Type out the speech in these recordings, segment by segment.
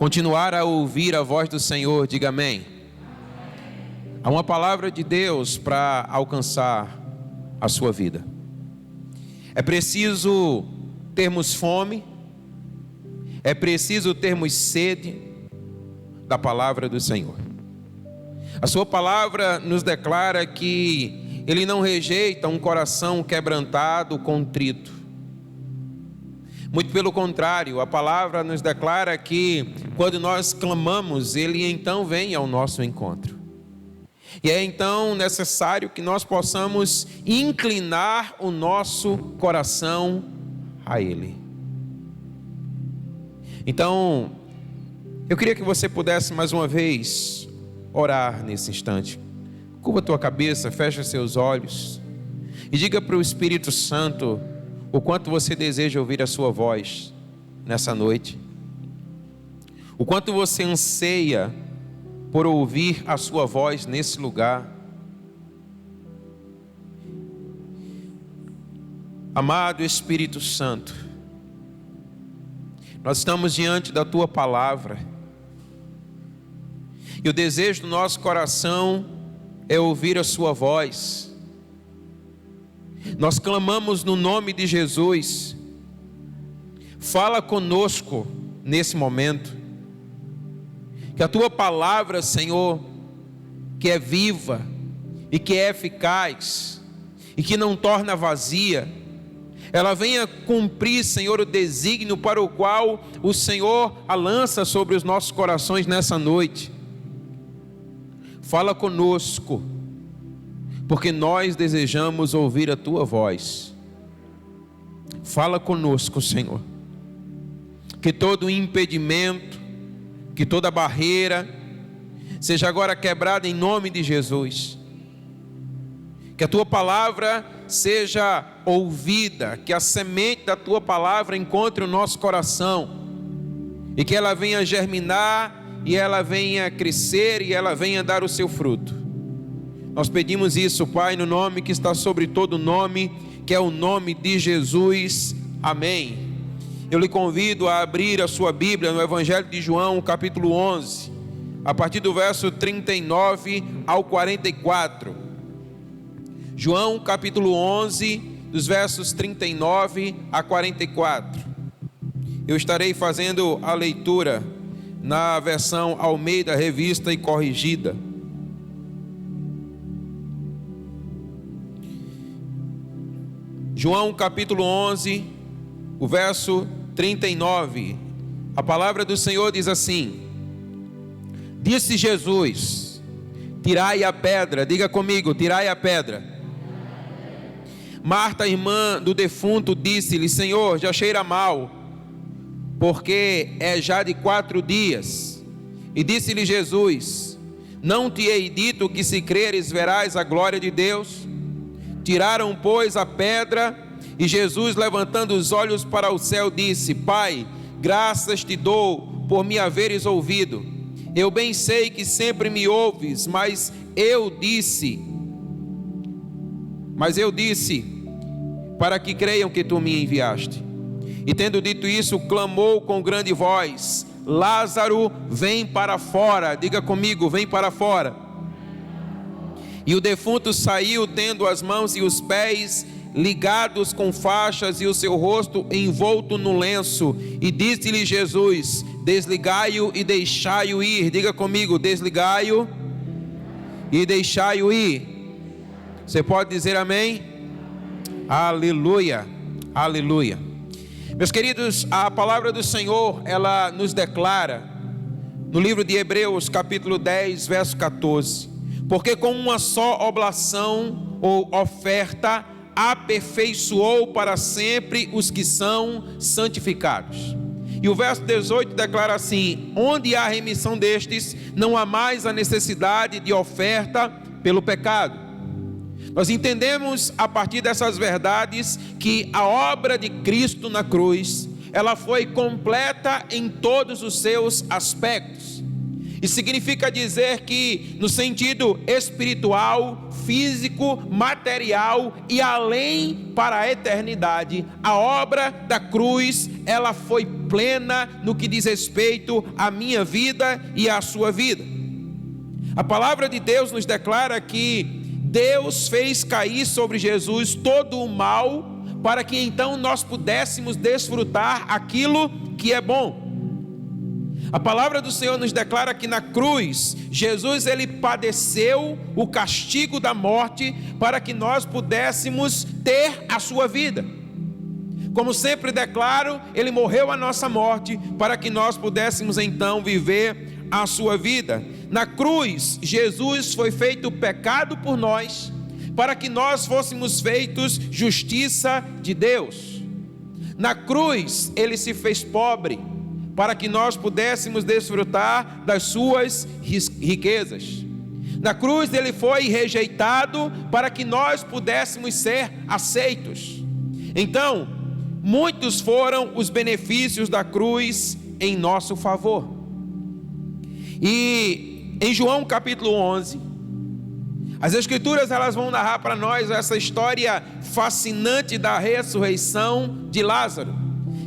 continuar a ouvir a voz do Senhor, diga amém. Há uma palavra de Deus para alcançar a sua vida. É preciso termos fome, é preciso termos sede da palavra do Senhor. A sua palavra nos declara que Ele não rejeita um coração quebrantado, contrito. Muito pelo contrário, a palavra nos declara que quando nós clamamos, Ele então vem ao nosso encontro. E é então necessário que nós possamos inclinar o nosso coração a Ele. Então, eu queria que você pudesse mais uma vez orar nesse instante. Curva a tua cabeça, fecha seus olhos e diga para o Espírito Santo o quanto você deseja ouvir a sua voz nessa noite. O quanto você anseia por ouvir a sua voz nesse lugar. Amado Espírito Santo, nós estamos diante da tua palavra. E o desejo do nosso coração é ouvir a sua voz. Nós clamamos no nome de Jesus. Fala conosco nesse momento. Que a tua palavra, Senhor, que é viva e que é eficaz e que não torna vazia, ela venha cumprir, Senhor, o desígnio para o qual o Senhor a lança sobre os nossos corações nessa noite. Fala conosco, porque nós desejamos ouvir a tua voz. Fala conosco, Senhor. Que todo impedimento, que toda barreira seja agora quebrada em nome de Jesus. Que a tua palavra seja ouvida, que a semente da tua palavra encontre o nosso coração e que ela venha germinar e ela venha crescer e ela venha dar o seu fruto. Nós pedimos isso, Pai, no nome que está sobre todo nome, que é o nome de Jesus. Amém. Eu lhe convido a abrir a sua Bíblia no Evangelho de João, capítulo 11, a partir do verso 39 ao 44. João, capítulo 11, dos versos 39 a 44. Eu estarei fazendo a leitura na versão Almeida, Revista e Corrigida. João, capítulo 11, o verso 39, a palavra do Senhor diz assim: disse Jesus, tirai a pedra. Diga comigo, tirai a pedra. Marta, irmã do defunto, disse-lhe: Senhor, já cheira mal, porque é já de 4 dias. E disse-lhe Jesus: não te hei dito que se creres verás a glória de Deus? Tiraram, pois, a pedra. E Jesus, levantando os olhos para o céu, disse: Pai, graças te dou por me haveres ouvido. Eu bem sei que sempre me ouves, mas eu disse, para que creiam que tu me enviaste. E tendo dito isso, clamou com grande voz: Lázaro, vem para fora. Diga comigo, vem para fora. E o defunto saiu, tendo as mãos e os pés ligados com faixas e o seu rosto envolto no lenço. E disse-lhe Jesus: desligai-o e deixai-o ir. Diga comigo, desligai-o e deixai-o ir. Você pode dizer amém? Aleluia, aleluia. Meus queridos, a palavra do Senhor, ela nos declara no livro de Hebreus, capítulo 10, verso 14: porque com uma só oblação ou oferta aperfeiçoou para sempre os que são santificados. E o verso 18 declara assim: onde há remissão destes, não há mais a necessidade de oferta pelo pecado. Nós entendemos a partir dessas verdades que a obra de Cristo na cruz, ela foi completa em todos os seus aspectos. E significa dizer que no sentido espiritual, físico, material e além para a eternidade, a obra da cruz, ela foi plena no que diz respeito à minha vida e à sua vida. A palavra de Deus nos declara que Deus fez cair sobre Jesus todo o mal, para que então nós pudéssemos desfrutar aquilo que é bom. A palavra do Senhor nos declara que na cruz, Jesus ele padeceu o castigo da morte para que nós pudéssemos ter a sua vida. Como sempre declaro, ele morreu a nossa morte para que nós pudéssemos então viver a sua vida. Na cruz, Jesus foi feito pecado por nós, para que nós fôssemos feitos justiça de Deus. Na cruz, ele se fez pobre, para que nós pudéssemos desfrutar das suas riquezas. Na cruz ele foi rejeitado, para que nós pudéssemos ser aceitos. Então, muitos foram os benefícios da cruz em nosso favor. E em João capítulo 11, as Escrituras elas vão narrar para nós essa história fascinante da ressurreição de Lázaro.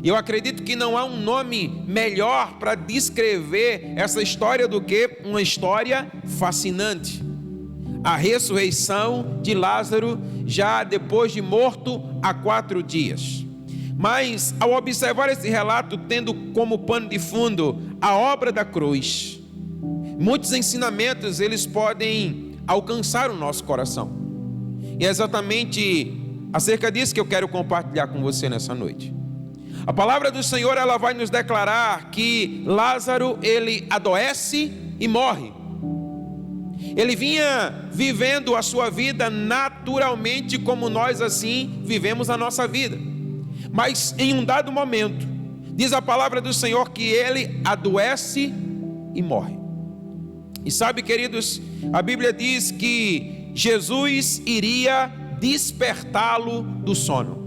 E eu acredito que não há um nome melhor para descrever essa história do que uma história fascinante. A ressurreição de Lázaro, já depois de morto há 4 dias. Mas ao observar esse relato, tendo como pano de fundo a obra da cruz, muitos ensinamentos eles podem alcançar o nosso coração. E é exatamente acerca disso que eu quero compartilhar com você nessa noite. A palavra do Senhor ela vai nos declarar que Lázaro ele adoece e morre. Ele vinha vivendo a sua vida naturalmente como nós assim vivemos a nossa vida. Mas em um dado momento, diz a palavra do Senhor que ele adoece e morre. E sabe, queridos, a Bíblia diz que Jesus iria despertá-lo do sono.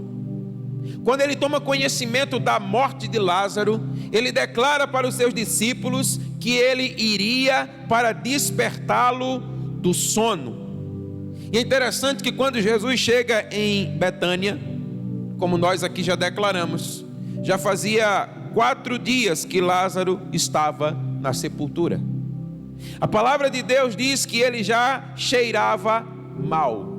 Quando ele toma conhecimento da morte de Lázaro, ele declara para os seus discípulos que ele iria para despertá-lo do sono. E é interessante que quando Jesus chega em Betânia, como nós aqui já declaramos, já fazia 4 dias que Lázaro estava na sepultura. A palavra de Deus diz que ele já cheirava mal.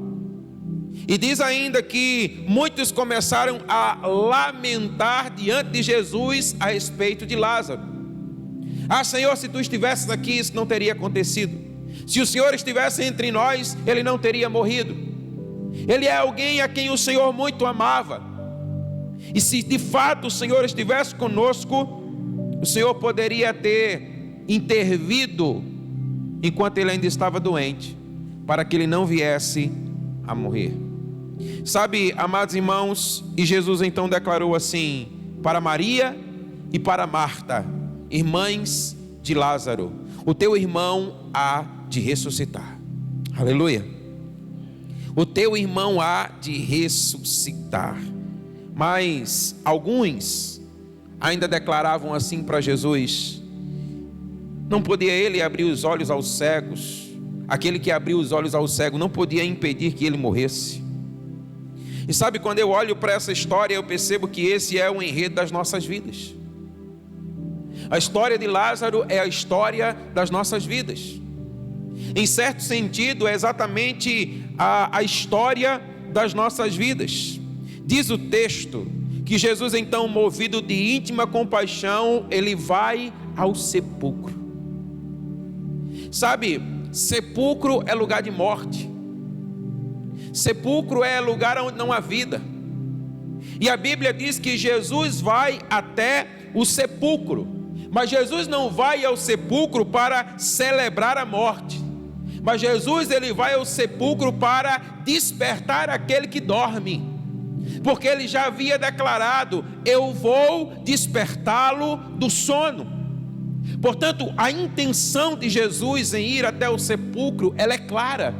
E diz ainda que muitos começaram a lamentar diante de Jesus a respeito de Lázaro. Ah, Senhor, se tu estivesses aqui, isso não teria acontecido. Se o Senhor estivesse entre nós, ele não teria morrido. Ele é alguém a quem o Senhor muito amava. E se de fato o Senhor estivesse conosco, o Senhor poderia ter intervido enquanto ele ainda estava doente, para que ele não viesse a morrer. Sabe, amados irmãos, e Jesus então declarou assim para Maria e para Marta, irmãs de Lázaro: o teu irmão há de ressuscitar. Aleluia. O teu irmão há de ressuscitar. Mas alguns ainda declaravam assim para Jesus: não podia ele abrir os olhos aos cegos? Aquele que abriu os olhos ao cego não podia impedir que ele morresse? E sabe, quando eu olho para essa história, eu percebo que esse é o enredo das nossas vidas. A história de Lázaro é a história das nossas vidas. Em certo sentido, é exatamente a história das nossas vidas. Diz o texto que Jesus, então, movido de íntima compaixão, ele vai ao sepulcro. Sabe, sepulcro é lugar de morte. Sepulcro é lugar onde não há vida. E a Bíblia diz que Jesus vai até o sepulcro. Mas Jesus não vai ao sepulcro para celebrar a morte. Mas Jesus ele vai ao sepulcro para despertar aquele que dorme. Porque ele já havia declarado: eu vou despertá-lo do sono. Portanto, a intenção de Jesus em ir até o sepulcro, ela é clara.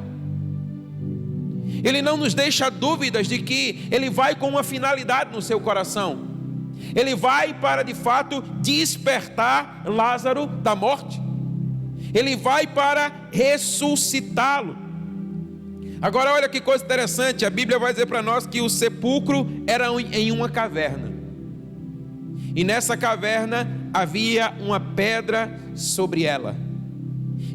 Ele não nos deixa dúvidas de que ele vai com uma finalidade no seu coração. Ele vai para de fato despertar Lázaro da morte. Ele vai para ressuscitá-lo. Agora olha que coisa interessante, a Bíblia vai dizer para nós que o sepulcro era em uma caverna. e nessa caverna havia uma pedra sobre ela.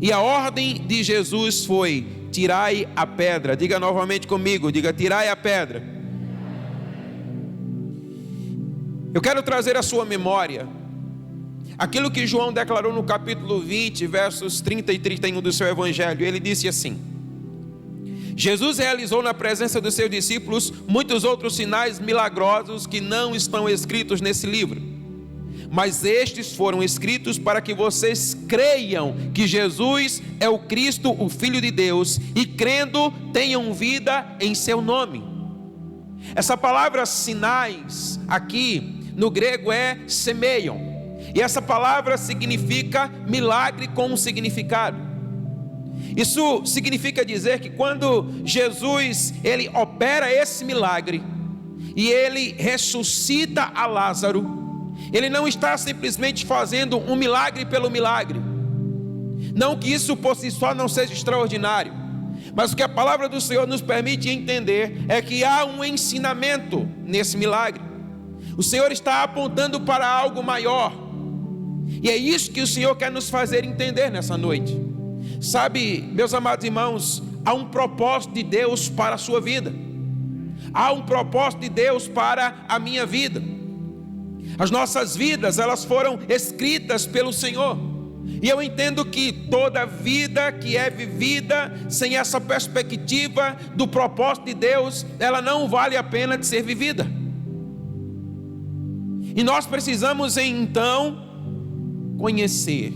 E a ordem de Jesus foi: tirai a pedra. Diga novamente comigo, diga: tirai a pedra. Eu quero trazer à sua memória aquilo que João declarou no capítulo 20, versos 30 e 31 do seu evangelho. Ele disse assim: Jesus realizou na presença dos seus discípulos muitos outros sinais milagrosos que não estão escritos nesse livro, mas estes foram escritos para que vocês creiam que Jesus é o Cristo, o Filho de Deus, e crendo tenham vida em seu nome. Essa palavra sinais aqui no grego é semeion, e essa palavra significa milagre com um significado. Isso significa dizer que quando Jesus ele opera esse milagre e ele ressuscita a Lázaro, ele não está simplesmente fazendo um milagre pelo milagre. Não que isso por si só não seja extraordinário, mas o que a palavra do Senhor nos permite entender é que há um ensinamento nesse milagre. O Senhor está apontando para algo maior, e é isso que o Senhor quer nos fazer entender nessa noite. Sabe, meus amados irmãos, há um propósito de Deus para a sua vida, há um propósito de Deus para a minha vida. As nossas vidas, elas foram escritas pelo Senhor, e eu entendo que toda vida que é vivida sem essa perspectiva do propósito de Deus, ela não vale a pena de ser vivida. E nós precisamos então conhecer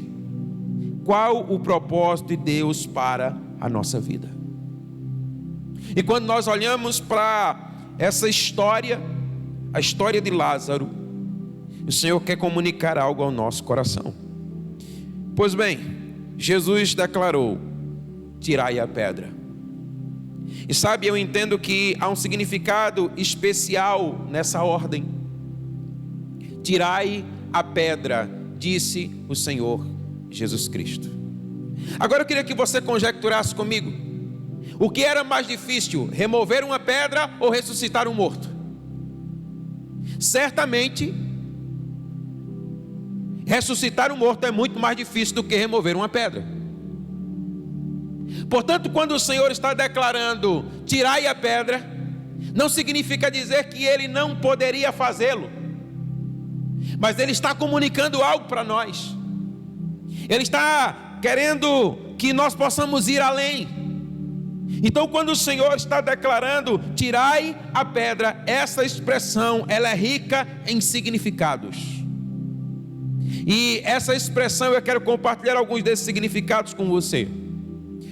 qual o propósito de Deus para a nossa vida. E quando nós olhamos para essa história, a história de Lázaro, o Senhor quer comunicar algo ao nosso coração. Pois bem, Jesus declarou: tirai a pedra. E sabe, eu entendo que há um significado especial nessa ordem. Tirai a pedra, disse o Senhor Jesus Cristo. Agora eu queria que você conjecturasse comigo: o que era mais difícil, remover uma pedra ou ressuscitar um morto? Certamente ressuscitar um morto é muito mais difícil do que remover uma pedra. Portanto, quando o Senhor está declarando tirai a pedra, não significa dizer que Ele não poderia fazê-lo, mas Ele está comunicando algo para nós. Ele está querendo que nós possamos ir além. Então, quando o Senhor está declarando tirai a pedra, essa expressão ela é rica em significados. E essa expressão eu quero compartilhar alguns desses significados com você.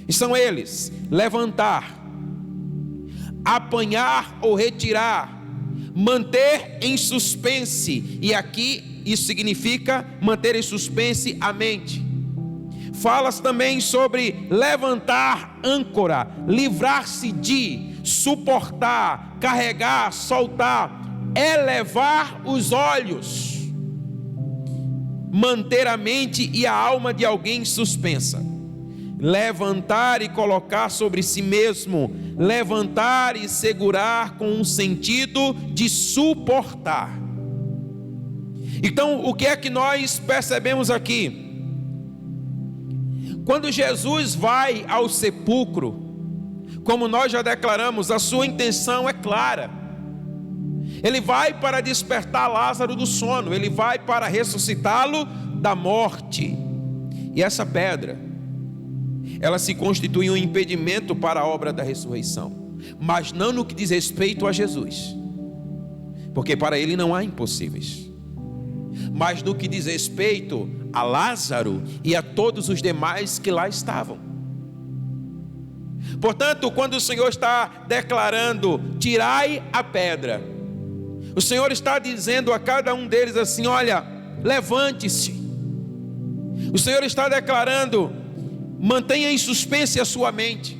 E são eles: levantar, apanhar ou retirar, manter em suspense, e aqui isso significa manter em suspense a mente. Fala-se também sobre levantar âncora, livrar-se de, suportar, carregar, soltar, elevar os olhos, manter a mente e a alma de alguém suspensa. Levantar e colocar sobre si mesmo, levantar e segurar com um sentido de suportar. Então, o que é que nós percebemos aqui? Quando Jesus vai ao sepulcro, como nós já declaramos, a sua intenção é clara. Ele vai para despertar Lázaro do sono, ele vai para ressuscitá-lo da morte. E essa pedra, ela se constitui um impedimento para a obra da ressurreição, mas não no que diz respeito a Jesus, porque para ele não há impossíveis, mas no que diz respeito a Lázaro e a todos os demais que lá estavam. Portanto, quando o Senhor está declarando tirai a pedra, o Senhor está dizendo a cada um deles assim: olha, levante-se. O Senhor está declarando: mantenha em suspense a sua mente.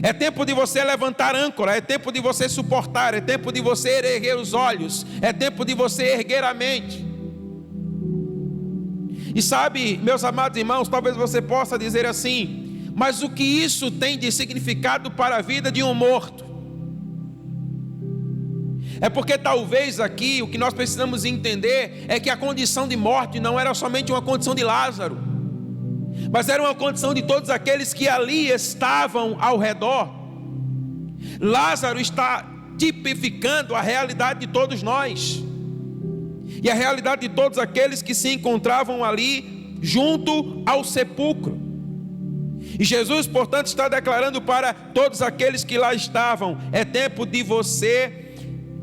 É tempo de você levantar âncora, é tempo de você suportar, é tempo de você erguer os olhos, é tempo de você erguer a mente. E sabe, meus amados irmãos, talvez você possa dizer assim: mas o que isso tem de significado para a vida de um morto? É porque talvez aqui o que nós precisamos entender é que a condição de morte não era somente uma condição de Lázaro, mas era uma condição de todos aqueles que ali estavam ao redor. Lázaro está tipificando a realidade de todos nós, e a realidade de todos aqueles que se encontravam ali junto ao sepulcro. E Jesus, portanto, está declarando para todos aqueles que lá estavam: é tempo de você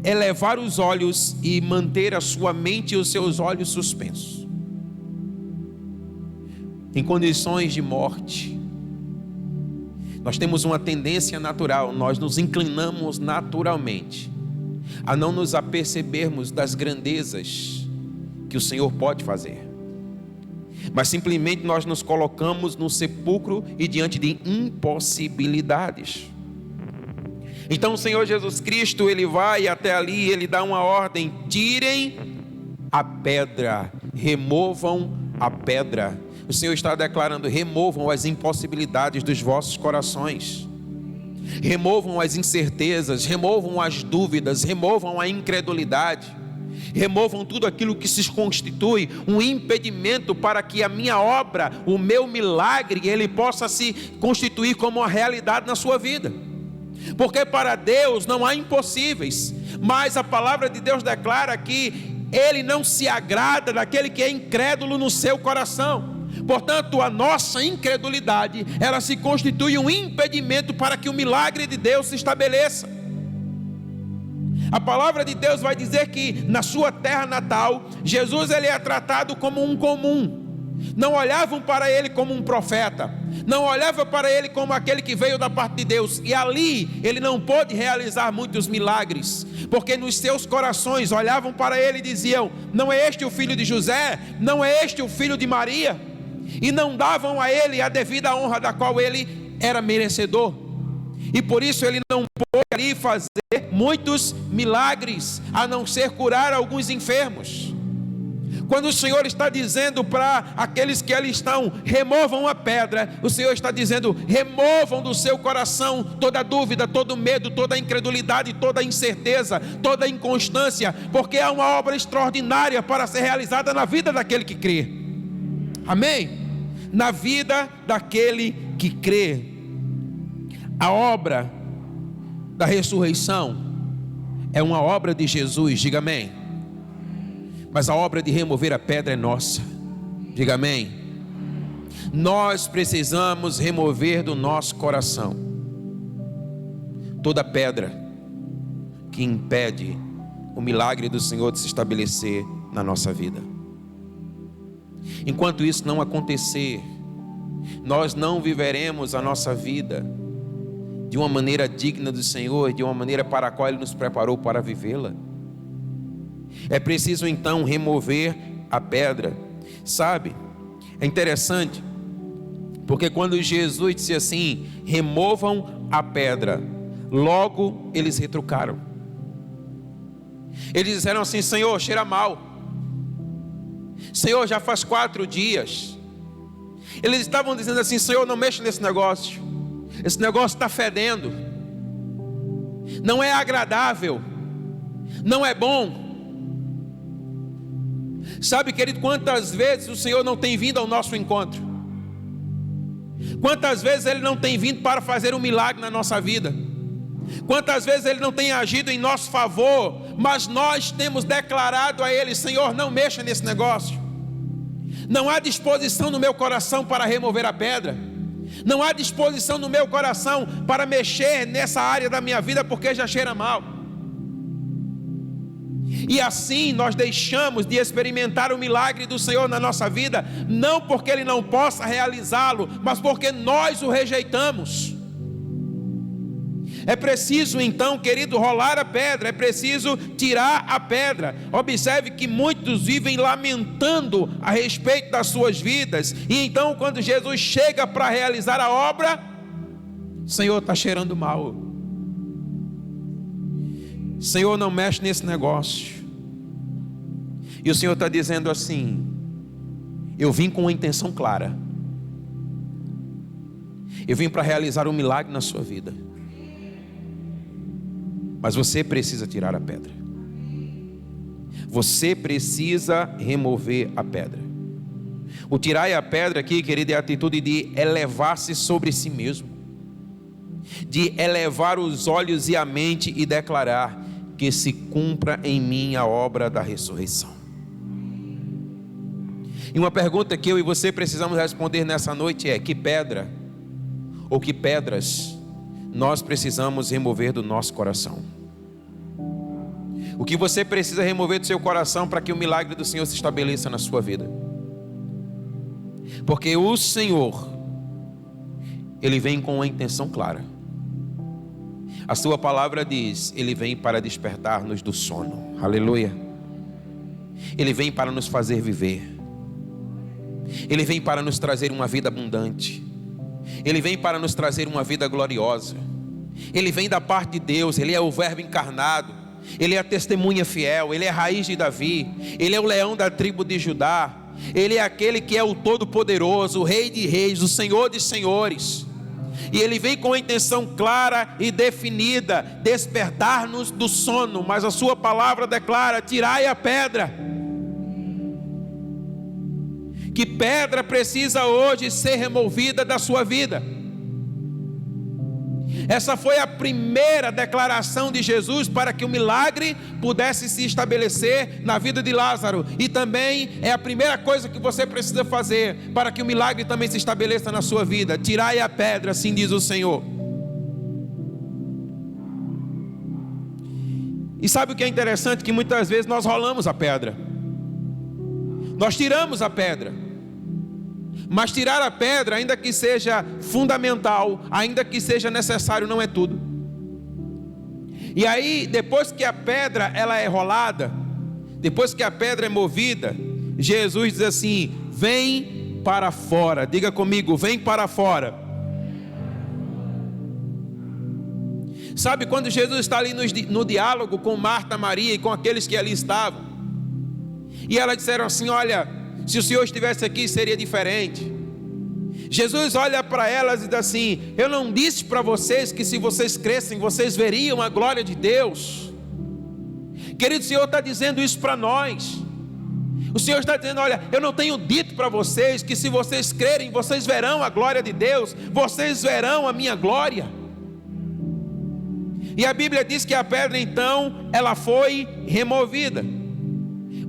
elevar os olhos e manter a sua mente e os seus olhos suspensos. Em condições de morte, nós temos uma tendência natural, nós nos inclinamos naturalmente a não nos apercebermos das grandezas que o Senhor pode fazer, mas simplesmente nós nos colocamos no sepulcro e diante de impossibilidades. Então o Senhor Jesus Cristo, Ele vai até ali, Ele dá uma ordem: tirem a pedra, removam a pedra. O Senhor está declarando: removam as impossibilidades dos vossos corações, removam as incertezas, removam as dúvidas, removam a incredulidade, removam tudo aquilo que se constitui um impedimento para que a minha obra, o meu milagre, ele possa se constituir como uma realidade na sua vida. Porque para Deus não há impossíveis, mas a palavra de Deus declara que Ele não se agrada daquele que é incrédulo no seu coração. Portanto, a nossa incredulidade, ela se constitui um impedimento para que o milagre de Deus se estabeleça. A palavra de Deus vai dizer que na sua terra natal, Jesus ele é tratado como um comum. Não olhavam para ele como um profeta, não olhavam para ele como aquele que veio da parte de Deus, e ali ele não pôde realizar muitos milagres, porque nos seus corações olhavam para ele e diziam: não é este o filho de José? Não é este o filho de Maria? E não davam a ele a devida honra da qual ele era merecedor, e por isso ele não pôde ali fazer muitos milagres, a não ser curar alguns enfermos. Quando o Senhor está dizendo para aqueles que ali estão: removam a pedra, o Senhor está dizendo: removam do seu coração toda dúvida, todo medo, toda incredulidade, toda incerteza, toda inconstância, porque há uma obra extraordinária para ser realizada na vida daquele que crê. Amém? Na vida daquele que crê. A obra da ressurreição é uma obra de Jesus, diga amém. Mas a obra de remover a pedra é nossa, diga amém. Nós precisamos remover do nosso coração toda pedra que impede o milagre do Senhor de se estabelecer na nossa vida. Enquanto isso não acontecer, nós não viveremos a nossa vida de uma maneira digna do Senhor, de uma maneira para a qual Ele nos preparou para vivê-la. É preciso então remover a pedra. Sabe, é interessante, porque quando Jesus disse assim: removam a pedra, logo eles retrucaram. Eles disseram assim: Senhor, cheira mal. Senhor, já faz 4 dias. Eles estavam dizendo assim: Senhor, não mexa nesse negócio. Esse negócio está fedendo, não é agradável, não é bom. Sabe, querido, quantas vezes o Senhor não tem vindo ao nosso encontro? Quantas vezes Ele não tem vindo para fazer um milagre na nossa vida? Quantas vezes Ele não tem agido em nosso favor, mas nós temos declarado a Ele: Senhor, não mexa nesse negócio. Não há disposição no meu coração para remover a pedra. Não há disposição no meu coração para mexer nessa área da minha vida, porque já cheira mal. E assim nós deixamos de experimentar o milagre do Senhor na nossa vida, não porque Ele não possa realizá-lo, mas porque nós o rejeitamos. É preciso então, querido, rolar a pedra, é preciso tirar a pedra. Observe que muitos vivem lamentando a respeito das suas vidas, e então quando Jesus chega para realizar a obra, Senhor, está cheirando mal. Senhor, não mexe nesse negócio. E o Senhor está dizendo assim: eu vim com uma intenção clara. Eu vim para realizar um milagre na sua vida, mas você precisa tirar a pedra. você precisa remover a pedra. O tirar a pedra aqui, querido, é a atitude de elevar-se sobre si mesmo, de elevar os olhos e a mente e declarar que se cumpra em mim a obra da ressurreição. E uma pergunta que eu e você precisamos responder nessa noite é: que pedra ou que pedras nós precisamos remover do nosso coração? O que você precisa remover do seu coração para que o milagre do Senhor se estabeleça na sua vida? Porque o Senhor, Ele vem com uma intenção clara. A sua palavra diz: Ele vem para despertar-nos do sono. Aleluia. Ele vem para nos fazer viver. Ele vem para nos trazer uma vida abundante. Ele vem para nos trazer uma vida gloriosa. Ele vem da parte de Deus. Ele é o Verbo encarnado. Ele é a testemunha fiel. Ele é a raiz de Davi. Ele é o leão da tribo de Judá. Ele é aquele que é o Todo-Poderoso, o Rei de Reis, o Senhor de Senhores. E Ele vem com a intenção clara e definida: despertar-nos do sono. Mas a sua palavra declara: tirai a pedra. Que pedra precisa hoje ser removida da sua vida? Essa foi a primeira declaração de Jesus para que o milagre pudesse se estabelecer na vida de Lázaro. E também é a primeira coisa que você precisa fazer para que o milagre também se estabeleça na sua vida: tirai a pedra, assim diz o Senhor. E sabe o que é interessante? Que muitas vezes nós rolamos a pedra, nós tiramos a pedra. Mas tirar a pedra, ainda que seja fundamental, ainda que seja necessário, não é tudo. E aí, depois que a pedra ela é rolada, depois que a pedra é movida, Jesus diz assim: vem para fora. Diga comigo: vem para fora. Sabe, quando Jesus está ali no diálogo com Marta, Maria e com aqueles que ali estavam, e elas disseram assim: olha, se o Senhor estivesse aqui seria diferente. Jesus olha para elas e diz assim: eu não disse para vocês que se vocês crescem, vocês veriam a glória de Deus? Querido, o Senhor está dizendo isso para nós. O Senhor está dizendo: olha, eu não tenho dito para vocês que se vocês crerem, vocês verão a glória de Deus, vocês verão a minha glória. E a Bíblia diz que a pedra então, ela foi removida.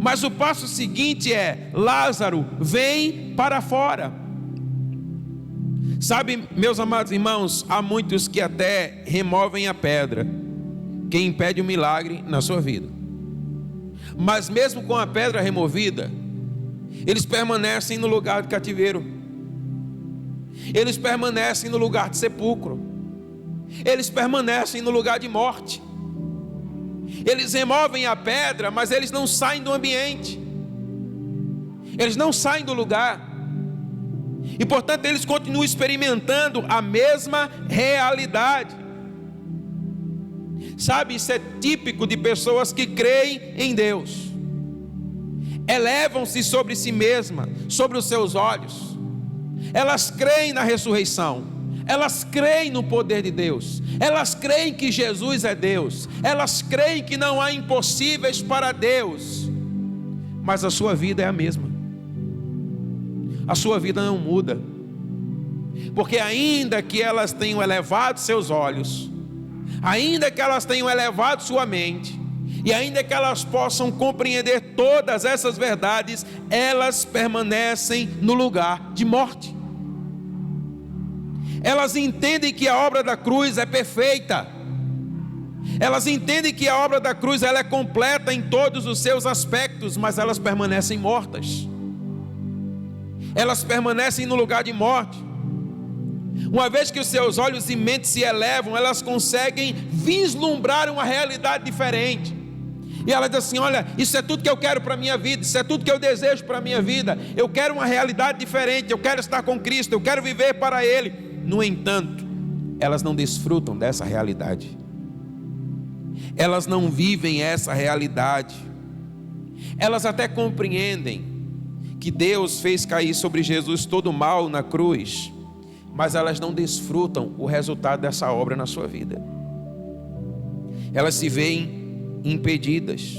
Mas o passo seguinte é: Lázaro, vem para fora. Sabe, meus amados irmãos, há muitos que até removem a pedra que impede o milagre na sua vida. Mas mesmo com a pedra removida, eles permanecem no lugar de cativeiro. Eles permanecem no lugar de sepulcro. Eles permanecem no lugar de morte. Eles removem a pedra, mas eles não saem do ambiente. Eles não saem do lugar. E portanto eles continuam experimentando a mesma realidade. Sabe, isso é típico de pessoas que creem em Deus. Elevam-se sobre si mesmas, sobre os seus olhos. Elas creem na ressurreição. Elas creem no poder de Deus. Elas creem que Jesus é Deus. Elas creem que não há impossíveis para Deus. Mas a sua vida é a mesma. A sua vida não muda. Porque ainda que elas tenham elevado seus olhos, ainda que elas tenham elevado sua mente, e ainda que elas possam compreender todas essas verdades, elas permanecem no lugar de morte. Elas entendem que a obra da cruz é perfeita. Elas entendem que a obra da cruz ela é completa em todos os seus aspectos, mas elas permanecem mortas. Elas permanecem no lugar de morte. Uma vez que os seus olhos e mente se elevam, elas conseguem vislumbrar uma realidade diferente. E ela diz assim: olha, isso é tudo que eu quero para a minha vida, isso é tudo que eu desejo para a minha vida. Eu quero uma realidade diferente, eu quero estar com Cristo, eu quero viver para Ele. No entanto, elas não desfrutam dessa realidade. Elas não vivem essa realidade. Elas até compreendem que Deus fez cair sobre Jesus todo o mal na cruz, mas elas não desfrutam o resultado dessa obra na sua vida. Elas se veem impedidas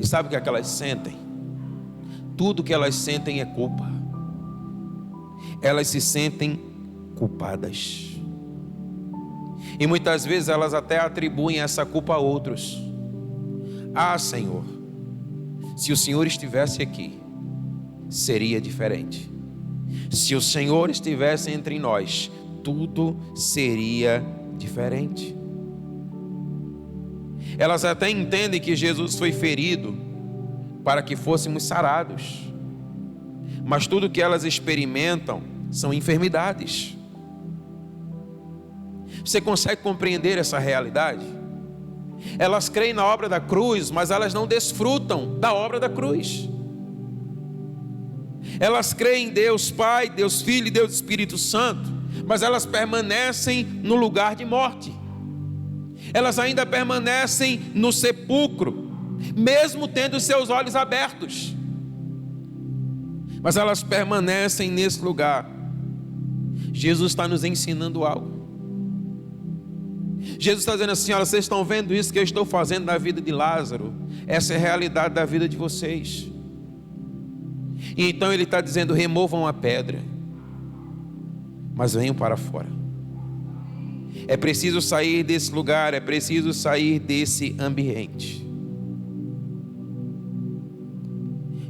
E sabe o que é que elas sentem? Tudo que elas sentem é culpa. Elas se sentem culpadas. E muitas vezes elas até atribuem essa culpa a outros. Ah, Senhor, se o Senhor estivesse aqui, seria diferente. Se o Senhor estivesse entre nós, tudo seria diferente. Elas até entendem que Jesus foi ferido para que fôssemos sarados, mas tudo que elas experimentam são enfermidades. Você consegue compreender essa realidade? Elas creem na obra da cruz, mas elas não desfrutam da obra da cruz. Elas creem em Deus Pai, Deus Filho e Deus Espírito Santo, mas elas permanecem no lugar de morte. Elas ainda permanecem no sepulcro, mesmo tendo seus olhos abertos. Mas elas permanecem nesse lugar. Jesus está nos ensinando algo. Jesus está dizendo assim: olha, vocês estão vendo isso que eu estou fazendo na vida de Lázaro? Essa é a realidade da vida de vocês. E então ele está dizendo: removam a pedra, mas venham para fora. É preciso sair desse lugar, é preciso sair desse ambiente.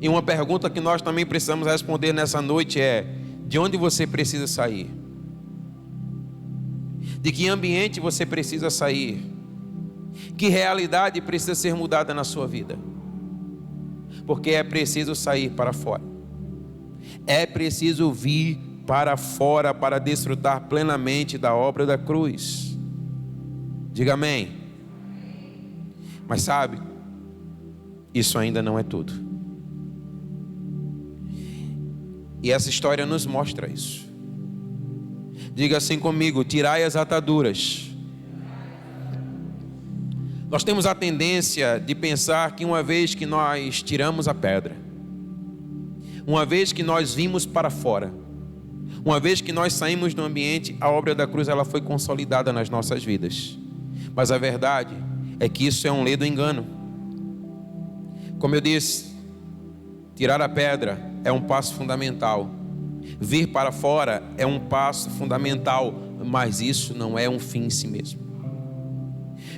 E uma pergunta que nós também precisamos responder nessa noite é: de onde você precisa sair? De que ambiente você precisa sair? Que realidade precisa ser mudada na sua vida? Porque é preciso sair para fora. É preciso vir para fora para desfrutar plenamente da obra da cruz. Diga amém. Mas sabe, isso ainda não é tudo. E essa história nos mostra isso. Diga assim comigo: tirai as ataduras. Nós temos a tendência de pensar que uma vez que nós tiramos a pedra, uma vez que nós vimos para fora, uma vez que nós saímos do ambiente, a obra da cruz ela foi consolidada nas nossas vidas. Mas a verdade é que isso é um ledo engano. Como eu disse, tirar a pedra é um passo fundamental. Vir para fora é um passo fundamental, mas isso não é um fim em si mesmo.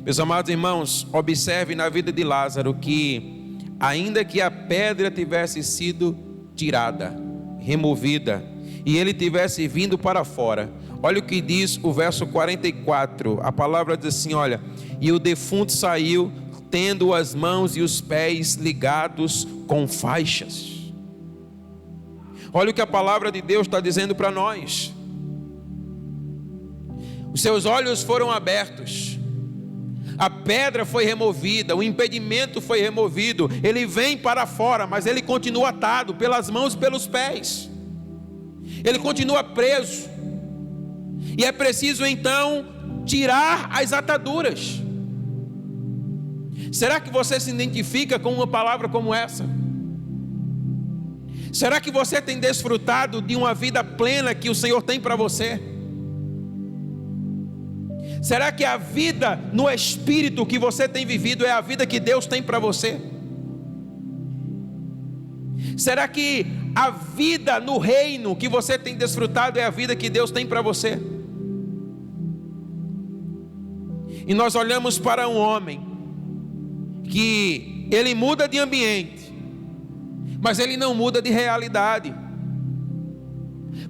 Meus amados irmãos, observe na vida de Lázaro que, ainda que a pedra tivesse sido tirada, removida, e ele tivesse vindo para fora, olha o que diz o verso 44, a palavra diz assim: olha, e o defunto saiu, tendo as mãos e os pés ligados com faixas. Olha o que a palavra de Deus está dizendo para nós. Os seus olhos foram abertos, a pedra foi removida, o impedimento foi removido, ele vem para fora, mas ele continua atado pelas mãos e pelos pés, ele continua preso, e é preciso então tirar as ataduras. Será que você se identifica com uma palavra como essa? Será que você tem desfrutado de uma vida plena que o Senhor tem para você? Será que a vida no Espírito que você tem vivido é a vida que Deus tem para você? Será que a vida no reino que você tem desfrutado é a vida que Deus tem para você? E nós olhamos para um homem que ele muda de ambiente, mas ele não muda de realidade.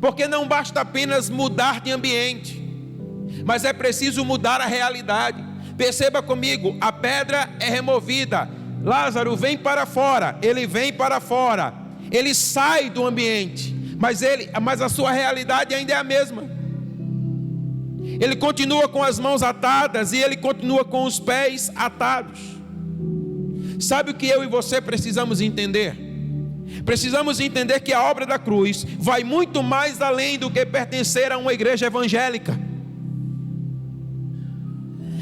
Porque não basta apenas mudar de ambiente, mas é preciso mudar a realidade. Perceba comigo, a pedra é removida, Lázaro vem para fora, ele vem para fora, ele sai do ambiente, mas a sua realidade ainda é a mesma. Ele continua com as mãos atadas e ele continua com os pés atados. Sabe o que eu e você precisamos entender? Precisamos entender que a obra da cruz vai muito mais além do que pertencer a uma igreja evangélica.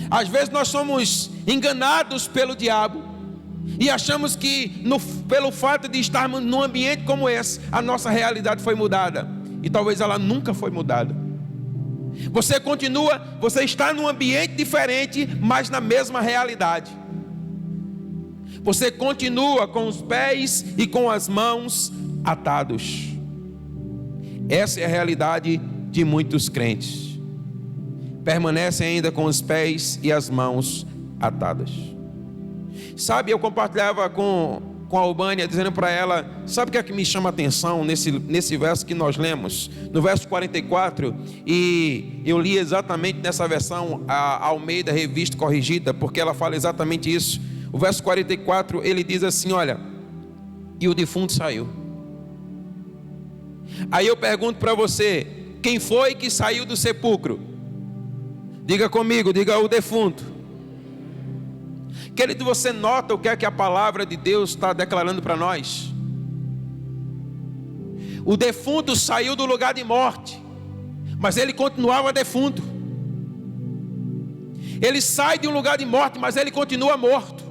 Às vezes nós somos enganados pelo diabo e achamos que pelo fato de estarmos num ambiente como esse, a nossa realidade foi mudada. E talvez ela nunca foi mudada. Você está num ambiente diferente, mas na mesma realidade. Você continua com os pés e com as mãos atados. Essa é a realidade de muitos crentes. Permanecem ainda com os pés e as mãos atadas. Sabe, eu compartilhava com a Albânia, dizendo para ela, sabe o que é que me chama a atenção nesse verso que nós lemos? No verso 44, e eu li exatamente nessa versão, a Almeida Revista Corrigida, porque ela fala exatamente isso. O verso 44, ele diz assim, olha, e o defunto saiu. Aí eu pergunto para você, quem foi que saiu do sepulcro? Diga comigo, diga o defunto. Querido, você nota o que é que a palavra de Deus está declarando para nós? O defunto saiu do lugar de morte, mas ele continuava defunto. Ele sai de um lugar de morte, mas ele continua morto.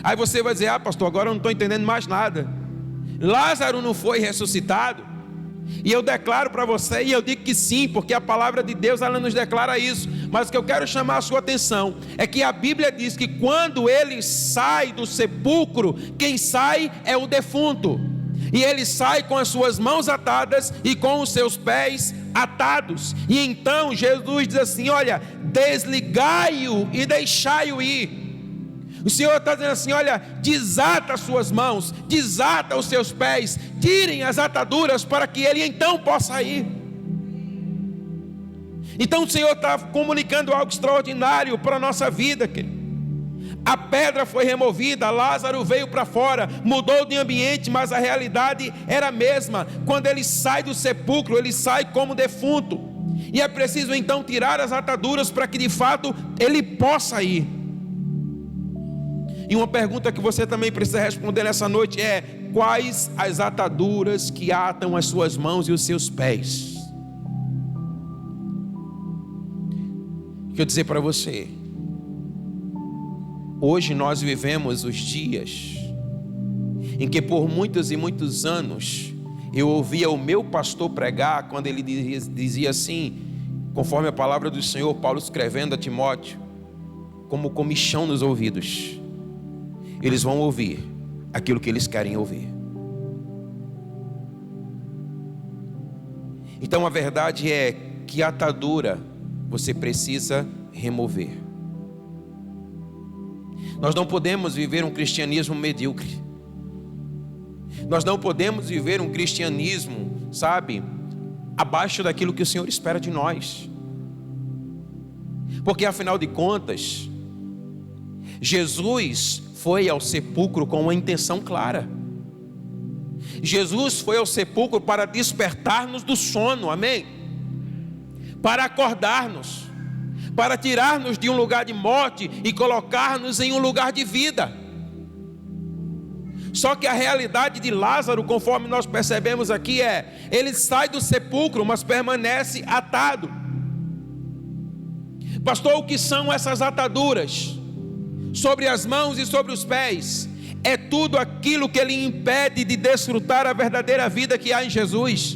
Aí você vai dizer, pastor, agora eu não estou entendendo mais nada. Lázaro não foi ressuscitado? E eu declaro para você, e eu digo que sim, porque a palavra de Deus, ela nos declara isso. Mas o que eu quero chamar a sua atenção é que a Bíblia diz que quando ele sai do sepulcro, quem sai é o defunto. E ele sai com as suas mãos atadas e com os seus pés atados. E então Jesus diz assim, olha, desligai-o e deixai-o ir. O Senhor está dizendo assim, olha, desata as suas mãos, desata os seus pés, tirem as ataduras para que ele então possa ir. Então o Senhor está comunicando algo extraordinário para a nossa vida, querido. A pedra foi removida, Lázaro veio para fora, mudou de ambiente, mas a realidade era a mesma. Quando ele sai do sepulcro, ele sai como defunto. E é preciso então tirar as ataduras para que de fato ele possa ir. E uma pergunta que você também precisa responder nessa noite é: quais as ataduras que atam as suas mãos e os seus pés? Quero dizer para você, hoje nós vivemos os dias em que por muitos e muitos anos eu ouvia o meu pastor pregar quando ele dizia assim, conforme a palavra do Senhor, Paulo escrevendo a Timóteo, como comichão nos ouvidos. Eles vão ouvir aquilo que eles querem ouvir. Então a verdade é que a atadura você precisa remover. Nós não podemos viver um cristianismo medíocre. Nós não podemos viver um cristianismo, sabe, abaixo daquilo que o Senhor espera de nós. Porque afinal de contas, Jesus foi ao sepulcro com uma intenção clara. Jesus foi ao sepulcro para despertar-nos do sono, amém? Para acordar-nos, para tirar-nos de um lugar de morte e colocar-nos em um lugar de vida. Só que a realidade de Lázaro, conforme nós percebemos aqui, ele sai do sepulcro, mas permanece atado. Pastor, o que são essas ataduras? Sobre as mãos e sobre os pés, é tudo aquilo que ele impede de desfrutar a verdadeira vida que há em Jesus.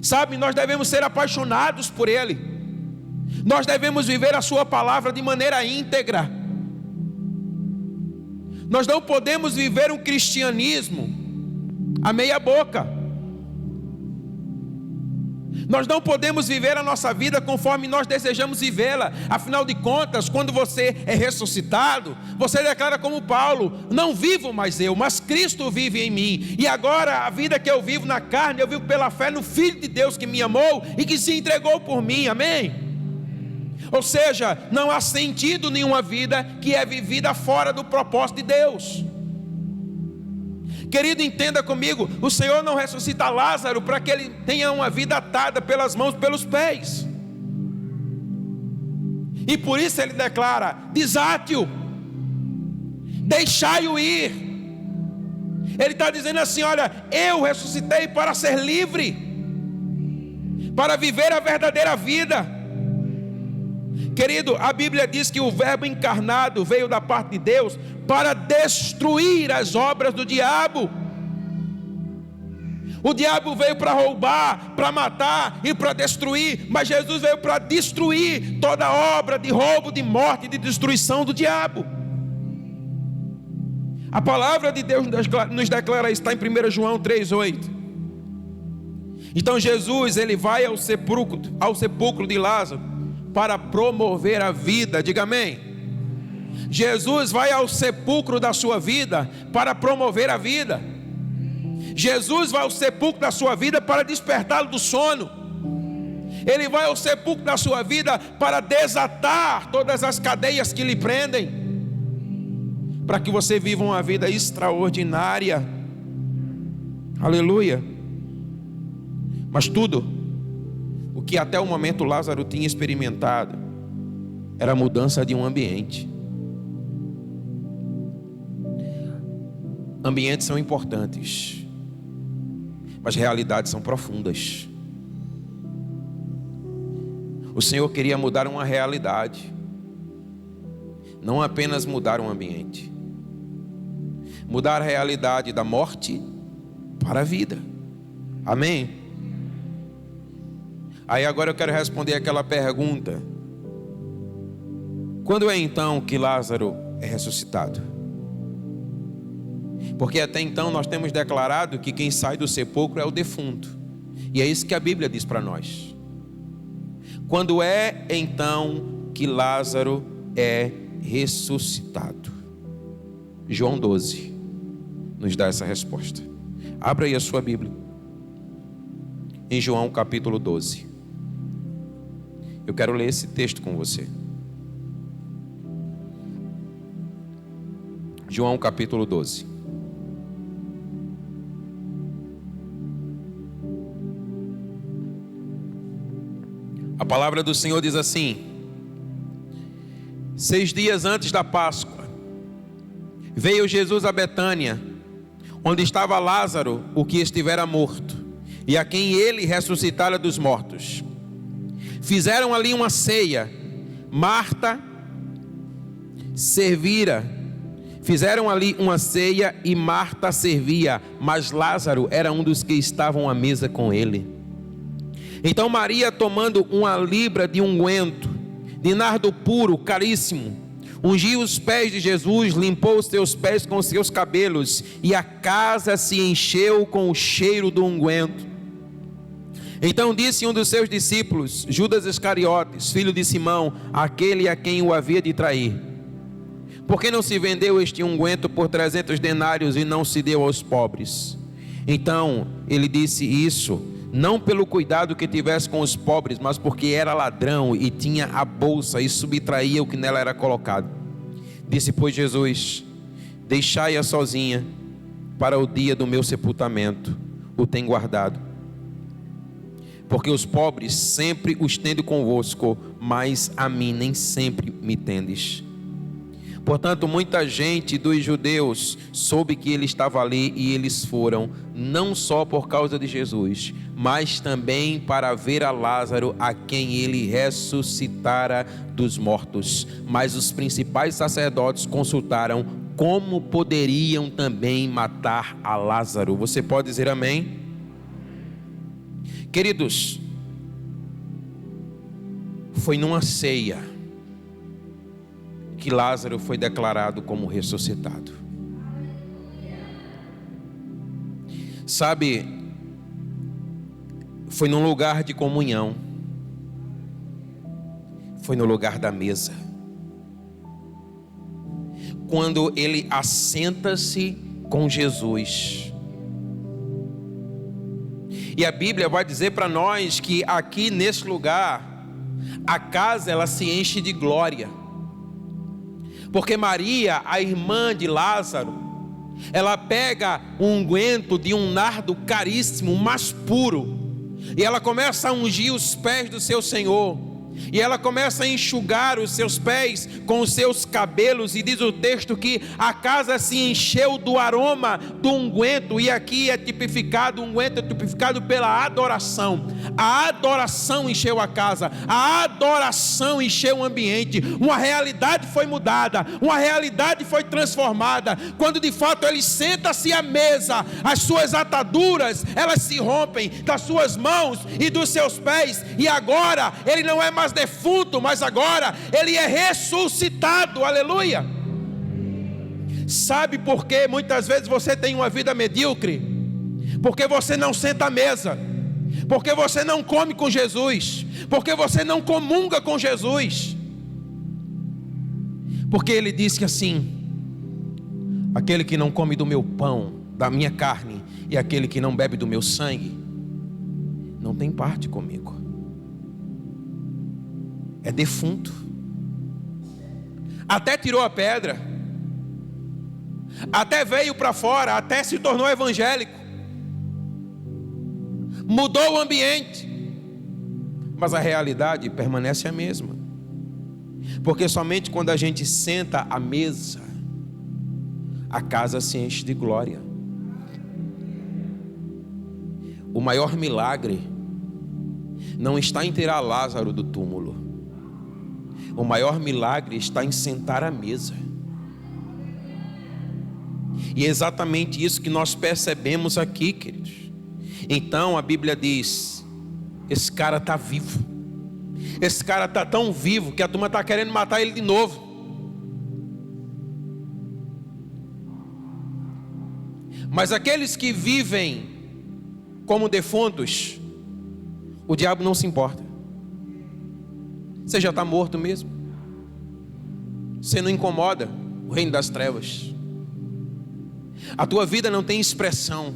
Sabe, nós devemos ser apaixonados por Ele, nós devemos viver a sua palavra de maneira íntegra. Nós não podemos viver um cristianismo a meia boca. Nós não podemos viver a nossa vida conforme nós desejamos vivê-la. Afinal de contas, quando você é ressuscitado, você declara como Paulo: não vivo mais eu, mas Cristo vive em mim. E agora a vida que eu vivo na carne, eu vivo pela fé no Filho de Deus que me amou e que se entregou por mim, amém? Ou seja, não há sentido nenhuma vida que é vivida fora do propósito de Deus. Querido, entenda comigo, o Senhor não ressuscita Lázaro para que ele tenha uma vida atada pelas mãos e pelos pés. E por isso ele declara: desate-o, deixai-o ir. Ele está dizendo assim: olha, eu ressuscitei para ser livre, para viver a verdadeira vida. Querido, a Bíblia diz que o verbo encarnado veio da parte de Deus para destruir as obras do diabo. O diabo veio para roubar, para matar e para destruir, mas Jesus veio para destruir toda obra de roubo, de morte e de destruição do diabo. A palavra de Deus nos declara isso, está em 1 João 3,8. Então Jesus, ele vai ao sepulcro de Lázaro para promover a vida. Diga amém. Jesus vai ao sepulcro da sua vida para promover a vida. Jesus vai ao sepulcro da sua vida para despertá-lo do sono. Ele vai ao sepulcro da sua vida para desatar todas as cadeias que lhe prendem, para que você viva uma vida extraordinária. Aleluia. Mas tudo o que até o momento Lázaro tinha experimentado era a mudança de um ambiente. Ambientes são importantes, mas realidades são profundas. O Senhor queria mudar uma realidade, não apenas mudar um ambiente. Mudar a realidade da morte para a vida. Amém? Aí agora eu quero responder aquela pergunta: quando é então que Lázaro é ressuscitado? Porque até então nós temos declarado que quem sai do sepulcro é o defunto, e é isso que a Bíblia diz para nós. Quando é então que Lázaro é ressuscitado? João 12 nos dá essa resposta. Abra aí a sua Bíblia em João capítulo 12. Eu quero ler esse texto com você. João capítulo 12. A palavra do Senhor diz assim: 6 dias antes da Páscoa, veio Jesus a Betânia, onde estava Lázaro, o que estivera morto, e a quem ele ressuscitara dos mortos. Fizeram ali uma ceia. Marta servira. Fizeram ali uma ceia e Marta servia, mas Lázaro era um dos que estavam à mesa com ele. Então Maria, tomando uma libra de unguento, de nardo puro, caríssimo, ungiu os pés de Jesus, limpou os seus pés com os seus cabelos, e a casa se encheu com o cheiro do unguento. Então disse um dos seus discípulos, Judas Iscariotes, filho de Simão, aquele a quem o havia de trair: por que não se vendeu este unguento por 300 denários e não se deu aos pobres? Então ele disse isso, não pelo cuidado que tivesse com os pobres, mas porque era ladrão e tinha a bolsa e subtraía o que nela era colocado. Disse, pois, Jesus: deixai-a sozinha, para o dia do meu sepultamento o tem guardado. Porque os pobres sempre os tende convosco, mas a mim nem sempre me tendes. Portanto, muita gente dos judeus soube que ele estava ali, e eles foram, não só por causa de Jesus, mas também para ver a Lázaro, a quem ele ressuscitara dos mortos. Mas os principais sacerdotes consultaram como poderiam também matar a Lázaro. Você pode dizer amém? Queridos, foi numa ceia que Lázaro foi declarado como ressuscitado. Sabe, foi num lugar de comunhão, foi no lugar da mesa, quando ele assenta-se com Jesus. E a Bíblia vai dizer para nós que aqui nesse lugar, a casa ela se enche de glória. Porque Maria, a irmã de Lázaro, ela pega um unguento de um nardo caríssimo, mais puro, e ela começa a ungir os pés do seu Senhor. E ela começa a enxugar os seus pés com os seus cabelos, e diz o texto que a casa se encheu do aroma do unguento. E aqui é tipificado, o unguento é tipificado pela adoração. A adoração encheu a casa, a adoração encheu o ambiente. Uma realidade foi mudada, uma realidade foi transformada. Quando de fato ele senta-se à mesa, as suas ataduras, elas se rompem das suas mãos e dos seus pés. E agora ele não é mais defunto, mas agora ele é ressuscitado. Aleluia. Sabe por que muitas vezes você tem uma vida medíocre? Porque você não senta à mesa, porque você não come com Jesus, porque você não comunga com Jesus. Porque ele disse assim: aquele que não come do meu pão, da minha carne, e aquele que não bebe do meu sangue, não tem parte comigo. É defunto. Até tirou a pedra, até veio para fora, até se tornou evangélico, mudou o ambiente, mas a realidade permanece a mesma. Porque somente quando a gente senta à mesa, a casa se enche de glória. O maior milagre não está em tirar Lázaro do túmulo. O maior milagre está em sentar à mesa. E é exatamente isso que nós percebemos aqui, queridos. Então a Bíblia diz: esse cara está vivo. Esse cara está tão vivo que a turma está querendo matar ele de novo. Mas aqueles que vivem como defuntos, o diabo não se importa. Você já está morto mesmo. Você não incomoda o reino das trevas. A tua vida não tem expressão.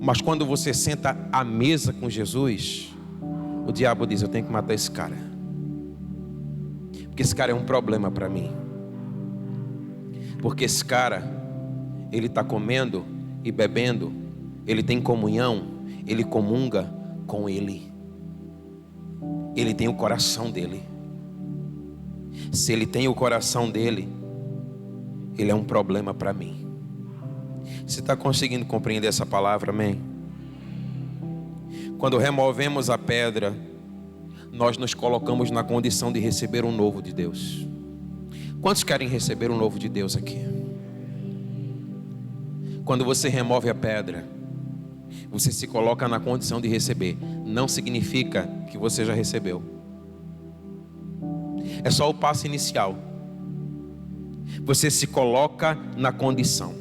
Mas quando você senta à mesa com Jesus, o diabo diz: eu tenho que matar esse cara, porque esse cara é um problema para mim. Porque esse cara, ele está comendo e bebendo, ele tem comunhão, ele comunga com ele, ele tem o coração dele. Se ele tem o coração dele, ele é um problema para mim. Você está conseguindo compreender essa palavra, amém? Quando removemos a pedra, nós nos colocamos na condição de receber um novo de Deus. Quantos querem receber um novo de Deus aqui? Quando você remove a pedra, você se coloca na condição de receber. Não significa que você já recebeu. É só o passo inicial. Você se coloca na condição.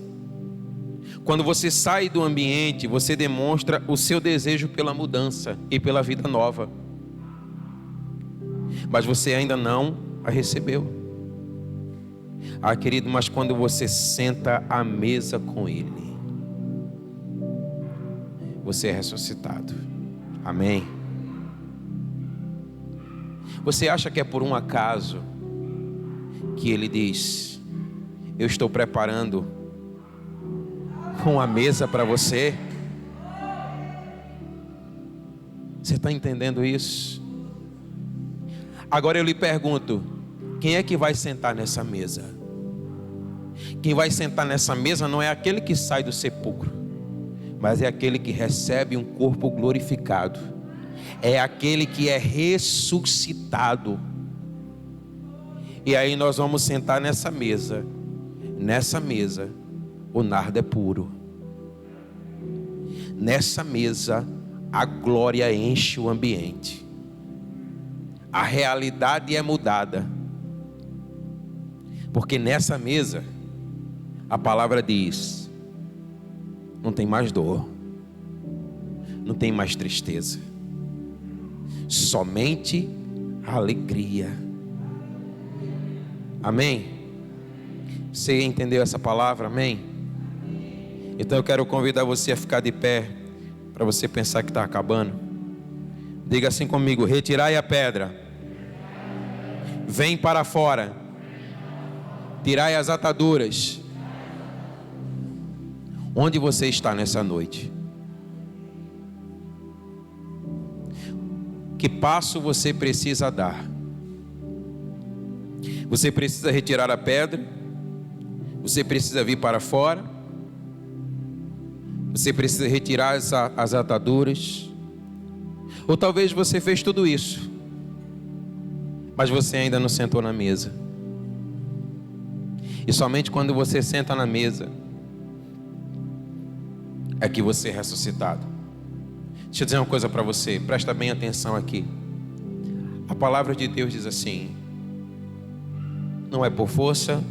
Quando você sai do ambiente, você demonstra o seu desejo pela mudança e pela vida nova. Mas você ainda não a recebeu. Ah, querido, mas quando você senta à mesa com Ele, você é ressuscitado. Amém? Você acha que é por um acaso que Ele diz: eu estou preparando uma mesa para você? Você está entendendo isso? Agora eu lhe pergunto: quem é que vai sentar nessa mesa? Quem vai sentar nessa mesa não é aquele que sai do sepulcro, mas é aquele que recebe um corpo glorificado. É aquele que é ressuscitado. E aí nós vamos sentar nessa mesa. Nessa mesa o nardo é puro. Nessa mesa a glória enche o ambiente. A realidade é mudada. Porque nessa mesa a palavra diz: não tem mais dor, não tem mais tristeza, somente alegria. Amém? Você entendeu essa palavra? Amém? Então eu quero convidar você a ficar de pé, para você pensar que está acabando. Diga assim comigo: retirai a pedra, vem para fora, tirai as ataduras. Onde você está nessa noite? que passo você precisa dar. Você precisa retirar a pedra, você precisa vir para fora, você precisa retirar as ataduras, ou talvez você fez tudo isso, mas você ainda não sentou na mesa. E somente quando você senta na mesa é que você é ressuscitado. Deixa eu dizer uma coisa para você, presta bem atenção aqui. A palavra de Deus diz assim: não é por força,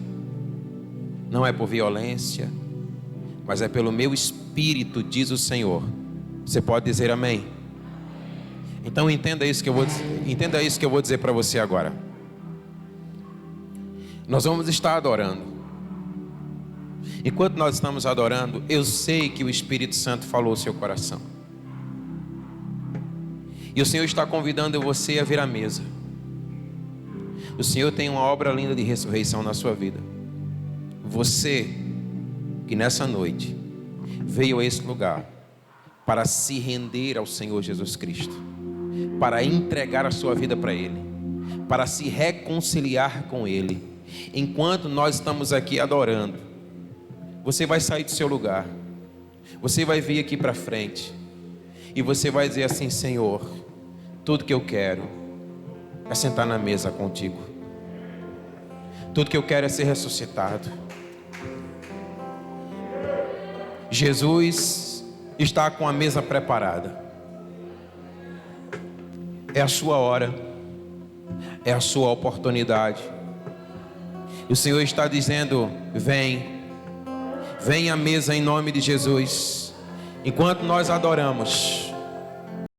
não é por violência, mas é pelo meu espírito, diz o Senhor. Você pode dizer amém? Então entenda isso que eu vou dizer para você agora. Nós vamos estar adorando. Enquanto nós estamos adorando, eu sei que o Espírito Santo falou ao seu coração. E o Senhor está convidando você a vir à mesa. O Senhor tem uma obra linda de ressurreição na sua vida. Você que nessa noite veio a esse lugar para se render ao Senhor Jesus Cristo, para entregar a sua vida para Ele, para se reconciliar com Ele. Enquanto nós estamos aqui adorando, você vai sair do seu lugar, você vai vir aqui para frente e você vai dizer assim: Senhor, tudo que eu quero é sentar na mesa contigo, tudo que eu quero é ser ressuscitado. Jesus está com a mesa preparada. É a sua hora, é a sua oportunidade. O Senhor está dizendo: vem à mesa em nome de Jesus. Enquanto nós adoramos,